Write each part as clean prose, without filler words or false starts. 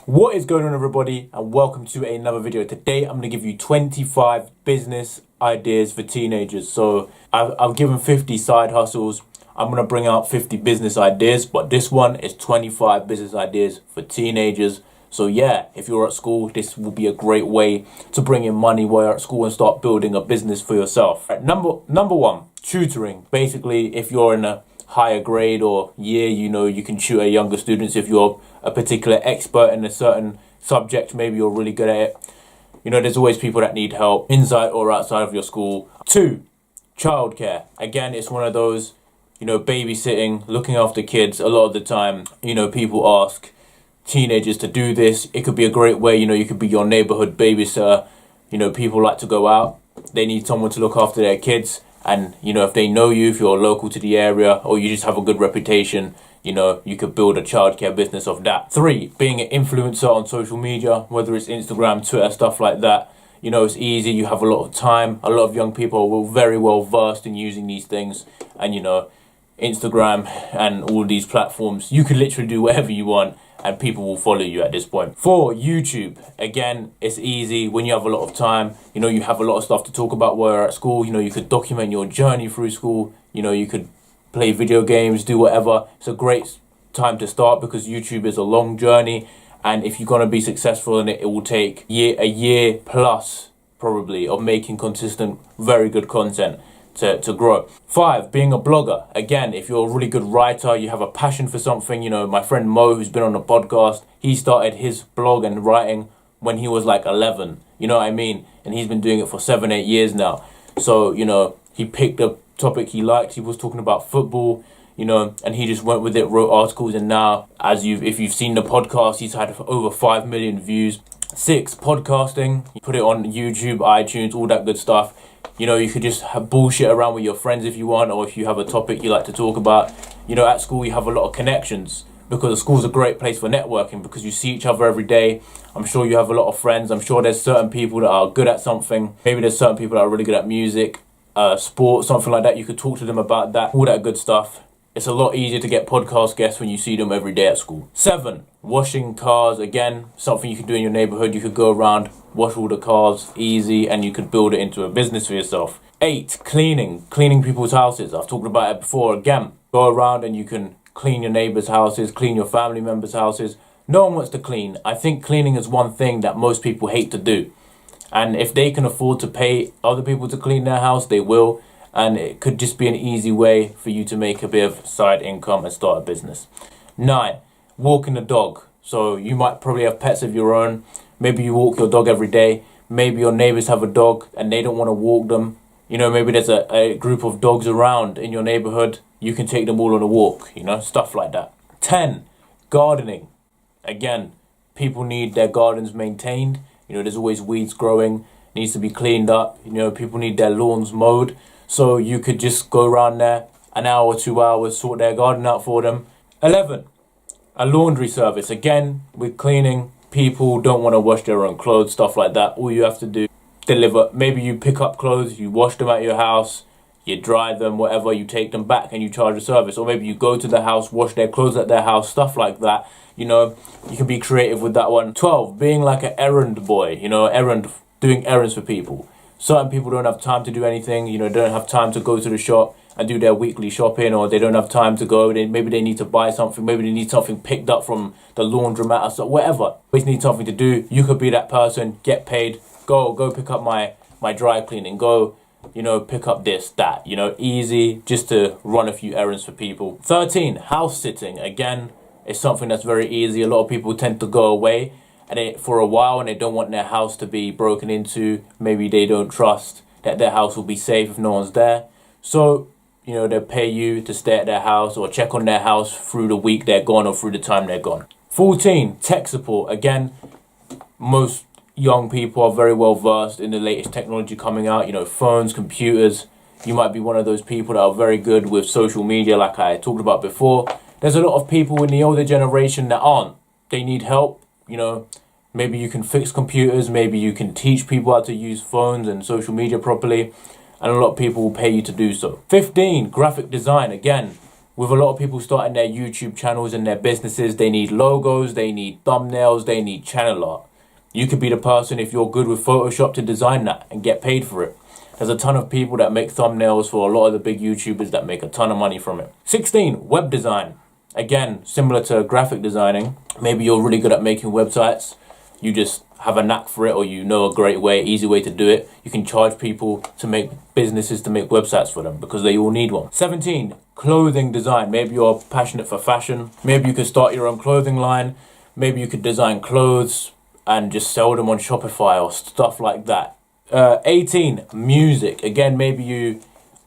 What is going on, everybody, and welcome to another video. Today I'm going to give you 25 business ideas for teenagers. So I've given 50 side hustles. I'm going to bring out 50 business ideas, but this one is 25 business ideas for teenagers. So yeah, if you're at school, this will be a great way to bring in money while you're at school and start building a business for yourself. Right, number one, tutoring. Basically, if you're in a higher grade or year, you can tutor younger students. If you're a particular expert in a certain subject, maybe you're really good at it. There's always people that need help inside or outside of your school. 2, childcare. Again, it's one of those, babysitting, looking after kids. A lot of the time, people ask teenagers to do this. It could be a great way, you could be your neighborhood babysitter. People like to go out. They need someone to look after their kids. And, if they know you, if you're local to the area or you just have a good reputation, you could build a childcare business of that. 3, being an influencer on social media, whether it's Instagram, Twitter, stuff like that. It's easy. You have a lot of time. A lot of young people are very well versed in using these things. And, Instagram and all these platforms, you can literally do whatever you want and people will follow you at this point. 4, YouTube. Again, it's easy when you have a lot of time. You have a lot of stuff to talk about while you're at school. You could document your journey through school. You could play video games, do whatever. It's a great time to start because YouTube is a long journey. And if you're going to be successful in it, it will take a year plus probably of making consistent, very good content to grow. 5, being a blogger. Again, if you're a really good writer, you have a passion for something. My friend Mo, who's been on the podcast, he started his blog and writing when he was like 11. You know what I mean? And he's been doing it for 7-8 years now. So, he picked a topic he liked. He was talking about football, and he just went with it, wrote articles, and now, if you've seen the podcast, he's had over 5 million views. 6, podcasting. You put it on YouTube, iTunes, all that good stuff. You could just have bullshit around with your friends if you want, or if you have a topic you like to talk about. At school you have a lot of connections because school's a great place for networking because you see each other every day. I'm sure you have a lot of friends. I'm sure there's certain people that are good at something. Maybe there's certain people that are really good at music, sports, something like that. You could talk to them about that, all that good stuff. It's a lot easier to get podcast guests when you see them every day at school. 7, washing cars. Again, something you could do in your neighborhood. You could go around, wash all the cars, easy, and you could build it into a business for yourself. 8, cleaning people's houses. I've talked about it before. Again, go around and you can clean your neighbors' houses, clean your family members' houses. No one wants to clean. I think cleaning is one thing that most people hate to do. And if they can afford to pay other people to clean their house, they will. And it could just be an easy way for you to make a bit of side income and start a business. 9, walking the dog. So you might probably have pets of your own. Maybe you walk your dog every day. Maybe your neighbors have a dog and they don't want to walk them. Maybe there's a group of dogs around in your neighborhood. You can take them all on a walk, stuff like that. 10, gardening. Again, people need their gardens maintained. There's always weeds growing, needs to be cleaned up. People need their lawns mowed. So you could just go around there an hour, 2 hours, sort their garden out for them. 11, a laundry service. Again, with cleaning, people don't want to wash their own clothes, stuff like that. All you have to do, deliver. Maybe you pick up clothes, you wash them at your house, you dry them, whatever, you take them back and you charge a service. Or maybe you go to the house, wash their clothes at their house, stuff like that. You can be creative with that one. 12, being like an errand boy, doing errands for people. Certain people don't have time to do anything, don't have time to go to the shop and do their weekly shopping, or they don't have time to go. Maybe they need to buy something. Maybe they need something picked up from the laundromat or so, whatever. Always need something to do. You could be that person, get paid, go pick up my dry cleaning, go, pick up this, that, easy, just to run a few errands for people. 13, house sitting. Again, it's something that's very easy. A lot of people tend to go away for a while and they don't want their house to be broken into. Maybe they don't trust that their house will be safe if no one's there. So, they'll pay you to stay at their house or check on their house through the week they're gone or through the time they're gone. 14, tech support. Again, most young people are very well versed in the latest technology coming out, phones, computers. You might be one of those people that are very good with social media like I talked about before. There's a lot of people in the older generation that aren't. They need help. Maybe you can fix computers, maybe you can teach people how to use phones and social media properly, and a lot of people will pay you to do so. 15, graphic design. Again, with a lot of people starting their YouTube channels and their businesses, they need logos, they need thumbnails, they need channel art. You could be the person, if you're good with Photoshop, to design that and get paid for it. There's a ton of people that make thumbnails for a lot of the big YouTubers that make a ton of money from it. 16, web design. Again, similar to graphic designing. Maybe you're really good at making websites. You just have a knack for it, or you know a great way, easy way to do it. You can charge people to make businesses to make websites for them because they all need one. 17, clothing design. Maybe you're passionate for fashion. Maybe you could start your own clothing line. Maybe you could design clothes and just sell them on Shopify or stuff like that. 18, music. Again, maybe you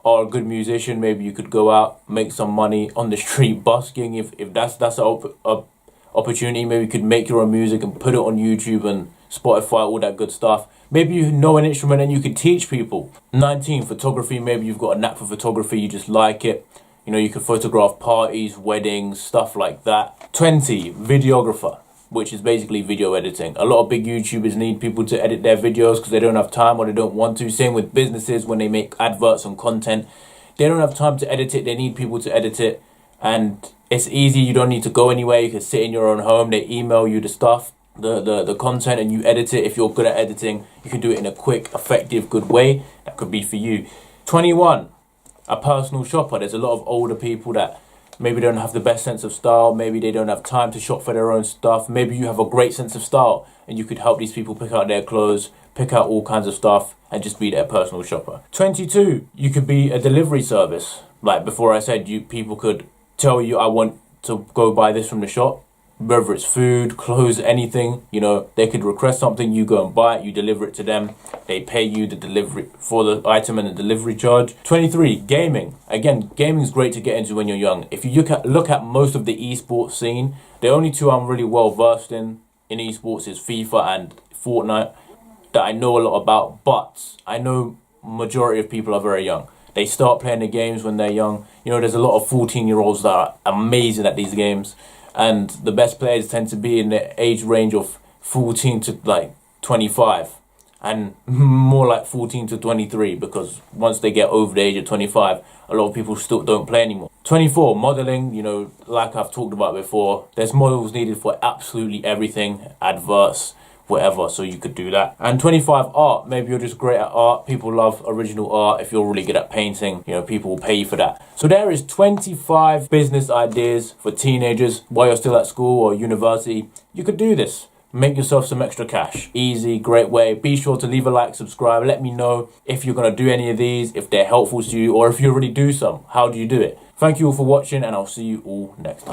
are a good musician. Maybe you could go out, make some money on the street busking. If that's a opportunity, maybe you could make your own music and put it on YouTube and Spotify, all that good stuff. Maybe you know an instrument and you could teach people. 19, photography. Maybe you've got a knack for photography, you just like it. You know, you could photograph parties, weddings, stuff like that. 20, videographer, which is basically video editing. A lot of big YouTubers need people to edit their videos because they don't have time or they don't want to. Same with businesses when they make adverts on content. They don't have time to edit it. They need people to edit it. And it's easy. You don't need to go anywhere. You can sit in your own home. They email you the stuff, the content, and you edit it. If you're good at editing, you can do it in a quick, effective, good way. That could be for you. 21, a personal shopper. There's a lot of older people that maybe don't have the best sense of style. Maybe they don't have time to shop for their own stuff. Maybe you have a great sense of style and you could help these people pick out their clothes, pick out all kinds of stuff and just be their personal shopper. 22, you could be a delivery service. Like before I said, people could tell you, I want to go buy this from the shop. Whether it's food, clothes, anything, you know, they could request something, you go and buy it, you deliver it to them. They pay you the delivery for the item and the delivery charge. 23, gaming. Again, gaming is great to get into when you're young. If you look at most of the esports scene, the only two I'm really well versed in esports is FIFA and Fortnite that I know a lot about, but I know majority of people are very young. They start playing the games when they're young. You know, there's a lot of 14-year-olds that are amazing at these games. And the best players tend to be in the age range of 14 to like 25 and more like 14 to 23, because once they get over the age of 25, a lot of people still don't play anymore. 24, modeling. You know, like I've talked about before, there's models needed for absolutely everything, adverts, whatever, so you could do that. And 25, art. Maybe you're just great at art. People love original art. If you're really good at painting, you know, people will pay you for that. So there is 25 business ideas for teenagers while you're still at school or university. You could do this. Make yourself some extra cash. Easy, great way. Be sure to leave a like, subscribe. Let me know if you're going to do any of these, if they're helpful to you, or if you already do some. How do you do it? Thank you all for watching, and I'll see you all next time.